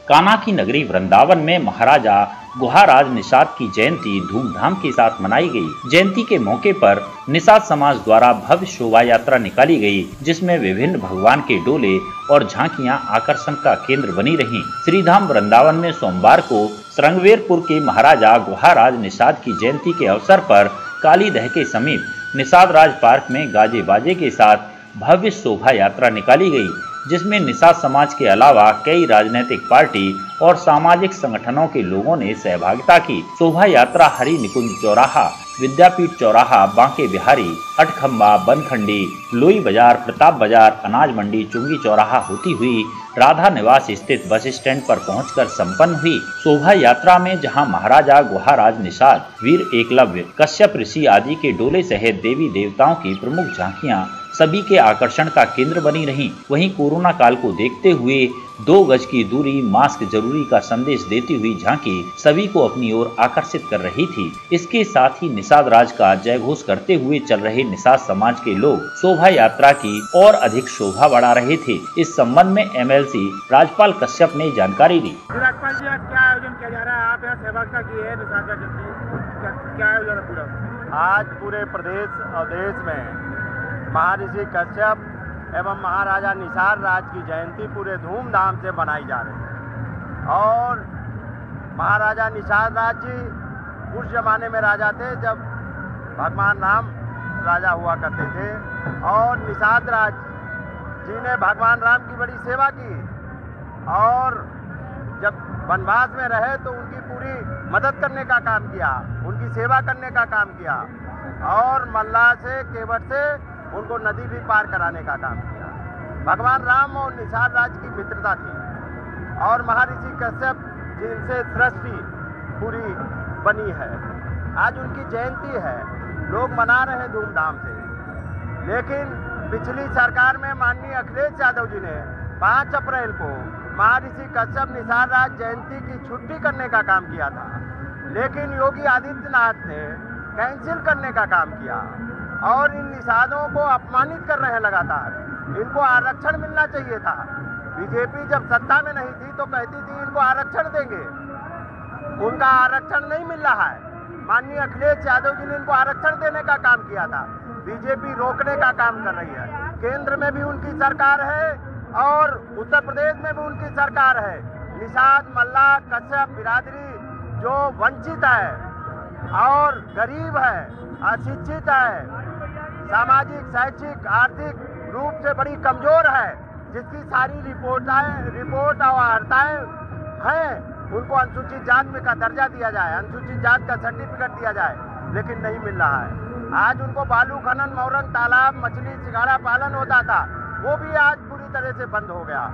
कान्हा की नगरी वृंदावन में महाराजा गुहाराज निषाद की जयंती धूमधाम के साथ मनाई गई। जयंती के मौके पर निषाद समाज द्वारा भव्य शोभा यात्रा निकाली गई, जिसमें विभिन्न भगवान के डोले और झांकियां आकर्षण का केंद्र बनी रहीं। श्रीधाम वृंदावन में सोमवार को श्रृंगवेरपुर के महाराजा गुहाराज निषाद की जयंती के अवसर पर कालीदह के समीप निषाद राज पार्क में गाजे बाजे के साथ भव्य शोभा यात्रा निकाली गई, जिसमें निषाद समाज के अलावा कई राजनीतिक पार्टी और सामाजिक संगठनों के लोगों ने सहभागिता की। शोभा यात्रा हरि निकुंज चौराहा, विद्यापीठ चौराहा, बांके बिहारी, अटखम्बा, बनखंडी, लोई बाजार, प्रताप बाजार, अनाज मंडी, चुंगी चौराहा होती हुई राधा निवास स्थित बस स्टैंड पर पहुंचकर संपन्न हुई। शोभा यात्रा में जहां महाराजा गुहाराज निषाद, वीर एकलव्य, कश्यप ऋषि आदि के डोले सहित देवी देवताओं की प्रमुख झांकियां सभी के आकर्षण का केंद्र बनी रहीं। वहीं कोरोना काल को देखते हुए 2 गज की दूरी, मास्क जरूरी का संदेश देती हुई झांकी सभी को अपनी ओर आकर्षित कर रही थी। इसके साथ ही निषाद राज का जय घोष करते हुए चल रहे निषाद समाज के लोग शोभा यात्रा की और अधिक शोभा बढ़ा रहे थे। इस संबंध में MLC राजपाल कश्यप ने जानकारी दी। राजपाल जी, आज क्या आयोजन किया जा रहा है? आप यहाँ सहभागिता की है निषाद का जयंती, क्या आयोजन है पूरा? आज पूरे प्रदेश और देश में महर्षि कश्यप एवं महाराजा निषाद राज की जयंती पूरे धूमधाम से मनाई जा रही है। और महाराजा निषाद राज जी उस जमाने में राजा थे जब भगवान राम राजा हुआ करते थे, और निषाद राज जी ने भगवान राम की बड़ी सेवा की, और जब वनवास में रहे तो उनकी पूरी मदद करने का काम किया, उनकी सेवा करने का काम किया, और मल्लाह से, केवट से उनको नदी भी पार कराने का काम किया। भगवान राम और निषाद राज की मित्रता थी, और महर्षि कश्यप जिनसे सृष्टि पूरी बनी है। आज उनकी जयंती है, लोग मना रहे हैं धूमधाम से, लेकिन पिछली सरकार में माननीय अखिलेश यादव जी ने 5 अप्रैल को महर्षि कश्यप निषाद राज जयंती की छुट्टी करने का काम किया था, लेकिन योगी आदित्यनाथ ने कैंसिल करने का काम किया, और इन निषादों को अपमानित कर रहे हैं लगातार। इनको आरक्षण मिलना चाहिए था। बीजेपी जब सत्ता में नहीं थी तो कहती थी इनको आरक्षण देंगे, उनका आरक्षण नहीं मिल रहा है। माननीय अखिलेश यादव जी ने इनको आरक्षण देने का काम किया था, बीजेपी रोकने का काम कर रही है। केंद्र में भी उनकी सरकार है और उत्तर प्रदेश में भी उनकी सरकार है। निषाद, मल्लाह, कश्यप बिरादरी जो वंचित है और गरीब है, अशिक्षित है, सामाजिक, शैक्षिक, आर्थिक रूप से बड़ी कमजोर है, जिसकी सारी रिपोर्ट और वार्ताएं हैं, उनको अनुसूचित जाति का दर्जा दिया जाए, अनुसूचित जाति का सर्टिफिकेट दिया जाए, लेकिन नहीं मिल रहा है। आज उनको बालू खनन, मौरंग तालाब, मछली सिंघाड़ा पालन होता था, वो भी आज पूरी तरह से बंद हो गया।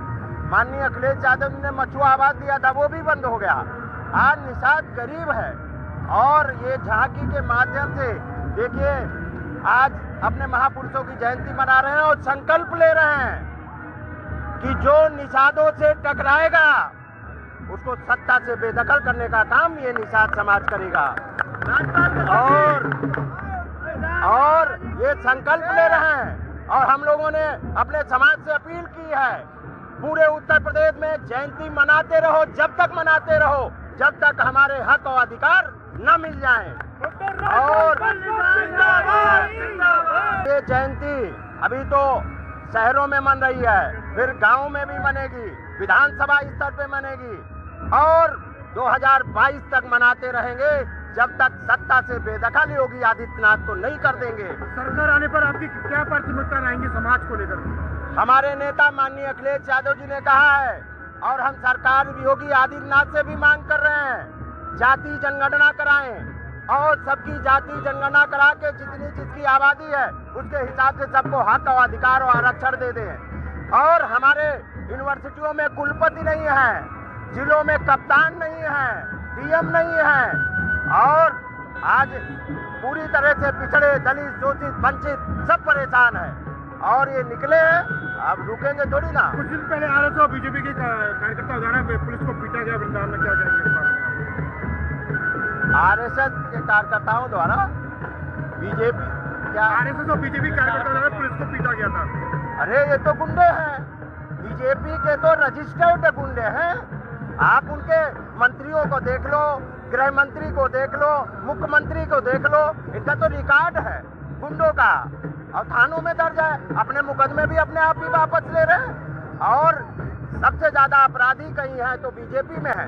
माननीय अखिलेश यादव जी ने मछुआ आवास दिया था, वो भी बंद हो गया। आज निषाद गरीब है, और ये झांकी के माध्यम से देखिए आज अपने महापुरुषों की जयंती मना रहे हैं, और संकल्प ले रहे हैं कि जो निषादों से टकराएगा उसको सत्ता से बेदखल करने का काम ये निषाद समाज करेगा। और ये संकल्प ले रहे हैं, और हम लोगों ने अपने समाज से अपील की है, पूरे उत्तर प्रदेश में जयंती मनाते रहो, जब तक मनाते रहो जब तक हमारे हक और अधिकार न मिल जाएं। और ये जयंती अभी तो शहरों में मन रही है, फिर गांव में भी मनेगी, विधानसभा स्तर पे मनेगी, और 2022 तक मनाते रहेंगे, जब तक सत्ता से बेदखल योगी आदित्यनाथ को नहीं कर देंगे। सरकार आने पर आपकी क्या प्राथमिकता रहेंगी समाज को लेकर? हमारे नेता माननीय अखिलेश यादव जी ने कहा है, और हम सरकार योगी आदित्यनाथ से भी मांग कर रहे हैं, जाति जनगणना कराएं, और सबकी जाति जनगणना करा के जिसकी आबादी है उसके हिसाब से सबको हक और अधिकार और आरक्षण दे दें। और हमारे यूनिवर्सिटियों में कुलपति नहीं है, जिलों में कप्तान नहीं है, DM नहीं है, और आज पूरी तरह से पिछड़े, दलित, शोषित, वंचित सब परेशान है, और ये निकले हैं, अब रुकेंगे थोड़ी ना। कुछ दिन पहले RSS और बीजेपी के कार्यकर्ता द्वारा पुलिस को पीटा गया वृंदावन में, क्या कहेंगे? RSS के कार्यकर्ताओं द्वारा बीजेपी, क्या RSS और बीजेपी कार्यकर्ताओं द्वारा पुलिस को पीटा गया था? अरे ये तो गुंडे हैं, बीजेपी के तो रजिस्टर्ड गुंडे हैं, आप उनके मंत्रियों को देख लो, गृह मंत्री को देख लो, मुख्यमंत्री को देख लो, इनका तो रिकॉर्ड है गुंडों का, और थानों में दर्ज है। अपने मुकदमे भी अपने आप ही वापस ले रहे हैं। और सबसे ज्यादा अपराधी कहीं है तो बीजेपी में है,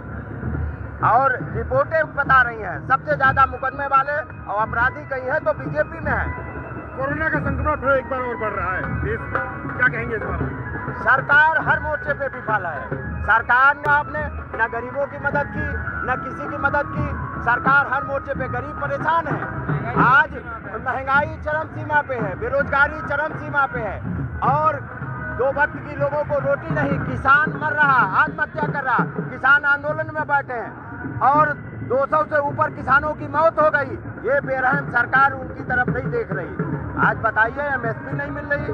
और रिपोर्टें बता रही हैं सबसे ज्यादा मुकदमे वाले और अपराधी कहीं है तो बीजेपी में है। कोरोना का संक्रमण फिर एक बार और बढ़ रहा है देश में, क्या कहेंगे इस बारे में? सरकार हर मोर्चे पे विफल है। सरकार ने आपने न गरीबों की मदद की, न किसी की मदद की। सरकार हर मोर्चे पे, गरीब परेशान है। आज महंगाई चरम सीमा पे है, बेरोजगारी चरम सीमा पे है, और 2 वक्त की लोगों को रोटी नहीं। किसान मर रहा, आत्महत्या कर रहा, किसान आंदोलन में बैठे हैं, और 200 से ऊपर किसानों की मौत हो गई। ये बेरहम सरकार उनकी तरफ नहीं देख रही। आज बताइए, MSP नहीं मिल रही,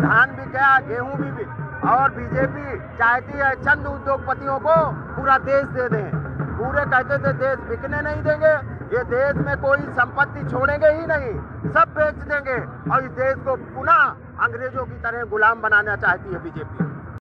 धान भी गया, गेहूं भी, और बीजेपी चाहती है चंद उद्योगपतियों को पूरा देश दे दें। पूरे कहते थे देश बिकने नहीं देंगे, ये देश में कोई संपत्ति छोड़ेंगे ही नहीं, सब बेच देंगे, और इस देश को पुनः अंग्रेजों की तरह गुलाम बनाना चाहती है बीजेपी।